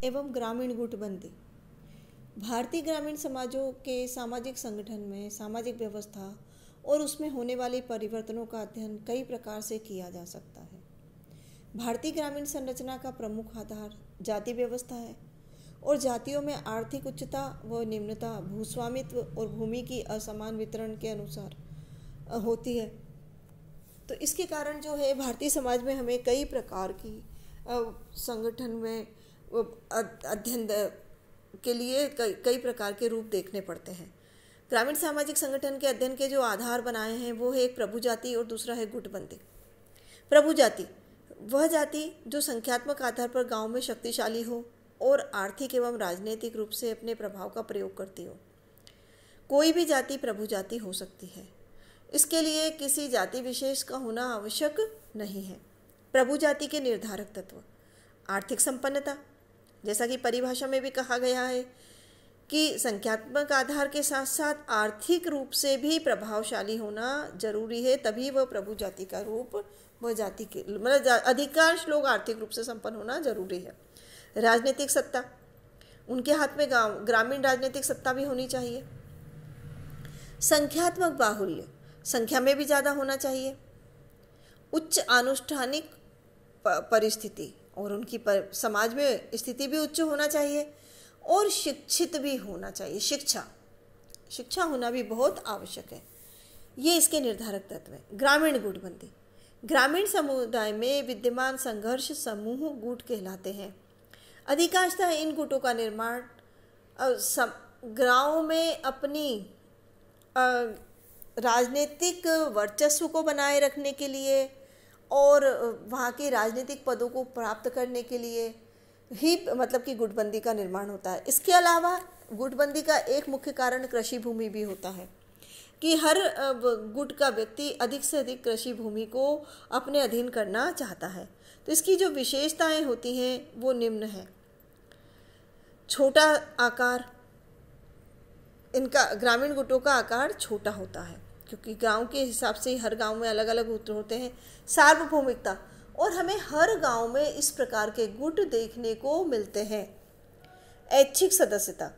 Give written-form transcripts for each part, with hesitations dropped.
एवं ग्रामीण गुटबंदी। भारतीय ग्रामीण समाजों के सामाजिक संगठन में सामाजिक व्यवस्था और उसमें होने वाले परिवर्तनों का अध्ययन कई प्रकार से किया जा सकता है। भारतीय ग्रामीण संरचना का प्रमुख आधार जाति व्यवस्था है और जातियों में आर्थिक उच्चता व निम्नता भूस्वामित्व और भूमि की असमान वितरण के अनुसार होती है। तो इसके कारण जो है भारतीय समाज में हमें कई प्रकार की संगठन में अध्ययन के लिए कई प्रकार के रूप देखने पड़ते हैं। ग्रामीण सामाजिक संगठन के अध्ययन के जो आधार बनाए हैं वो है एक प्रभु जाति और दूसरा है गुटबंदी। प्रभु जाति वह जाति जो संख्यात्मक आधार पर गांव में शक्तिशाली हो और आर्थिक एवं राजनीतिक रूप से अपने प्रभाव का प्रयोग करती हो। कोई भी जाति प्रभु जाति हो सकती है, इसके लिए किसी जाति विशेष का होना आवश्यक नहीं है। प्रभु जाति के निर्धारक तत्व आर्थिक संपन्नता, जैसा कि परिभाषा में भी कहा गया है कि संख्यात्मक आधार के साथ साथ आर्थिक रूप से भी प्रभावशाली होना जरूरी है, तभी वह प्रभु जाति का रूप वह जाति के मतलब अधिकांश लोग आर्थिक रूप से संपन्न होना जरूरी है। राजनीतिक सत्ता, उनके हाथ में ग्रामीण राजनीतिक सत्ता भी होनी चाहिए। संख्यात्मक बाहुल्य, संख्या में भी ज़्यादा होना चाहिए। उच्च अनुष्ठानिक परिस्थिति और उनकी समाज में स्थिति भी उच्च होना चाहिए और शिक्षित भी होना चाहिए। शिक्षा होना भी बहुत आवश्यक है। ये इसके निर्धारक तत्व है। ग्रामीण गुटबंदी, ग्रामीण समुदाय में विद्यमान संघर्ष समूह गुट कहलाते हैं। अधिकांशतः इन गुटों का निर्माण गाँव में अपनी राजनीतिक वर्चस्व को बनाए रखने के लिए और वहाँ के राजनीतिक पदों को प्राप्त करने के लिए ही मतलब कि गुटबंदी का निर्माण होता है। इसके अलावा गुटबंदी का एक मुख्य कारण कृषि भूमि भी होता है कि हर गुट का व्यक्ति अधिक से अधिक कृषि भूमि को अपने अधीन करना चाहता है। तो इसकी जो विशेषताएं होती हैं वो निम्न है। छोटा आकार, इनका ग्रामीण गुटों का आकार छोटा होता है क्योंकि गांव के हिसाब से हर गांव में अलग अलग गुट होते हैं। सार्वभौमिकता, और हमें हर गांव में इस प्रकार के गुट देखने को मिलते हैं। ऐच्छिक सदस्यता,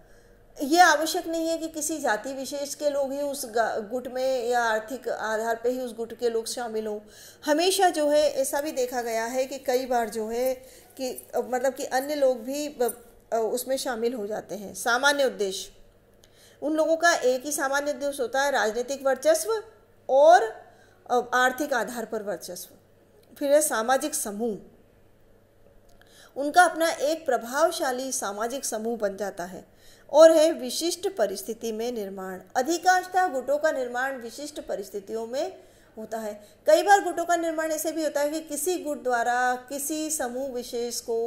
ये आवश्यक नहीं है कि किसी जाति विशेष के लोग ही उस गुट में या आर्थिक आधार पे ही उस गुट के लोग शामिल हों। हमेशा जो है ऐसा भी देखा गया है कि कई बार जो है कि मतलब कि अन्य लोग भी उसमें शामिल हो जाते हैं। सामान्य उद्देश्य, उन लोगों का एक ही सामान्य उद्देश्य होता है, राजनीतिक वर्चस्व और आर्थिक आधार पर वर्चस्व। फिर है सामाजिक समूह, उनका अपना एक प्रभावशाली सामाजिक समूह बन जाता है। और है विशिष्ट परिस्थिति में निर्माण, अधिकांशतः गुटों का निर्माण विशिष्ट परिस्थितियों में होता है। कई बार गुटों का निर्माण ऐसे भी होता है कि किसी गुट द्वारा किसी समूह विशेष को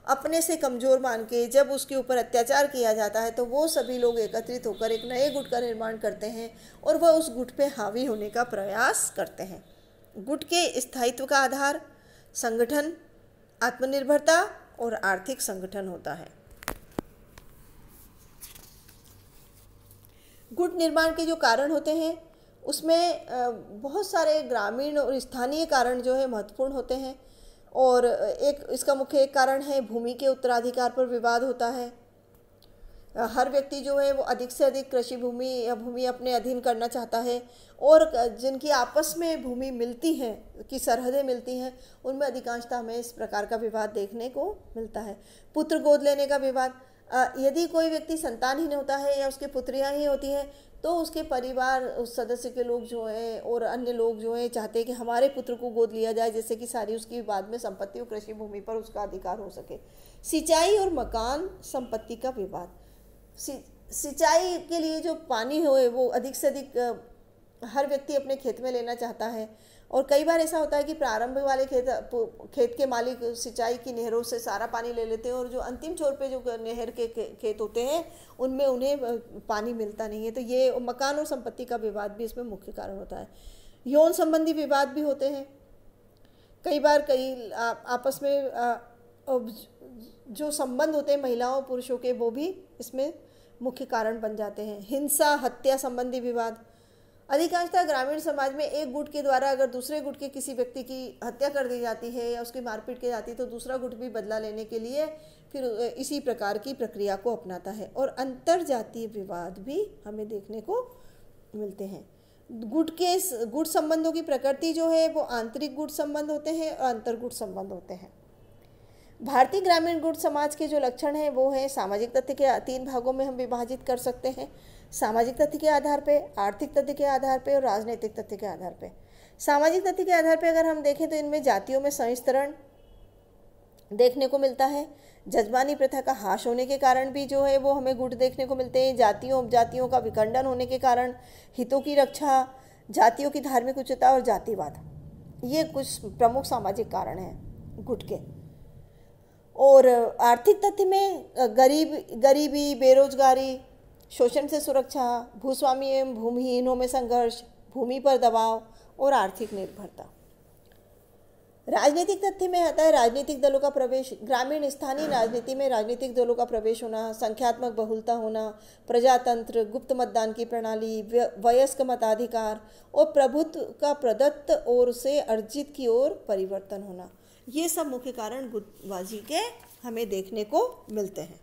अपने से कमज़ोर मान के जब उसके ऊपर अत्याचार किया जाता है तो वो सभी लोग एकत्रित होकर एक नए गुट का निर्माण करते हैं और वह उस गुट पे हावी होने का प्रयास करते हैं। गुट के स्थायित्व का आधार संगठन, आत्मनिर्भरता और आर्थिक संगठन होता है। गुट निर्माण के जो कारण होते हैं उसमें बहुत सारे ग्रामीण और स्थानीय कारण जो है महत्वपूर्ण होते हैं। और इसका मुख्य एक कारण है भूमि के उत्तराधिकार पर विवाद होता है। हर व्यक्ति जो है वो अधिक से अधिक कृषि भूमि या भूमि अपने अधीन करना चाहता है और जिनकी आपस में भूमि मिलती है कि सरहदें मिलती हैं उनमें अधिकांशतः हमें इस प्रकार का विवाद देखने को मिलता है। पुत्र गोद लेने का विवाद, यदि कोई व्यक्ति संतानहीन होता है या उसकी पुत्रियां ही होती हैं तो उसके परिवार उस सदस्य के लोग जो हैं और अन्य लोग जो हैं चाहते हैं कि हमारे पुत्र को गोद लिया जाए, जिससे कि सारी उसकी बाद में संपत्ति और कृषि भूमि पर उसका अधिकार हो सके। सिंचाई और मकान संपत्ति का विवाद, सिंचाई के लिए जो पानी हो वो अधिक से अधिक हर व्यक्ति अपने खेत में लेना चाहता है और कई बार ऐसा होता है कि प्रारंभ वाले खेत के मालिक सिंचाई की नहरों से सारा पानी ले लेते हैं और जो अंतिम छोर पे जो नहर के खेत होते हैं उनमें उन्हें पानी मिलता नहीं है। तो ये मकान और संपत्ति का विवाद भी इसमें मुख्य कारण होता है। यौन संबंधी विवाद भी होते हैं। कई बार आपस में जो संबंध होते हैं महिलाओं पुरुषों के वो भी इसमें मुख्य कारण बन जाते हैं। हिंसा हत्या संबंधी विवाद, अधिकांशतः ग्रामीण समाज में एक गुट के द्वारा अगर दूसरे गुट के किसी व्यक्ति की हत्या कर दी जाती है या उसकी मारपीट की जाती है तो दूसरा गुट भी बदला लेने के लिए फिर इसी प्रकार की प्रक्रिया को अपनाता है। और अंतर जातीय विवाद भी हमें देखने को मिलते हैं। गुट संबंधों की प्रकृति जो है वो आंतरिक गुट संबंध होते हैं और अंतर्गुट संबंध होते हैं। भारतीय ग्रामीण गुट समाज के जो लक्षण हैं वो है सामाजिक तथ्य के 3 भागों में हम विभाजित कर सकते हैं। सामाजिक तथ्य के आधार पे, आर्थिक तथ्य के आधार पे और राजनीतिक तथ्य के आधार पे। सामाजिक तथ्य के आधार पे अगर हम देखें तो इनमें जातियों में संस्तरण देखने को मिलता है। जजमानी प्रथा का ह्रास होने के कारण भी जो है वो हमें गुट देखने को मिलते हैं। जातियों उपजातियों का विखंडन होने के कारण हितों की रक्षा, जातियों की धार्मिक उच्चता और जातिवाद, ये कुछ प्रमुख सामाजिक कारण हैं गुट के। और आर्थिक तथ्य में गरीबी, बेरोजगारी, शोषण से सुरक्षा, भूस्वामी एवं भूमिहीनों में संघर्ष, भूमि पर दबाव और आर्थिक निर्भरता। राजनीतिक तथ्य में आता है राजनीतिक दलों का प्रवेश। ग्रामीण स्थानीय राजनीति में राजनीतिक दलों का प्रवेश होना, संख्यात्मक बहुलता होना, प्रजातंत्र, गुप्त मतदान की प्रणाली, वयस्क मताधिकार और प्रभुत्व का प्रदत्त और से अर्जित की ओर परिवर्तन होना, ये सब मुख्य कारण गुटबाजी के हमें देखने को मिलते हैं।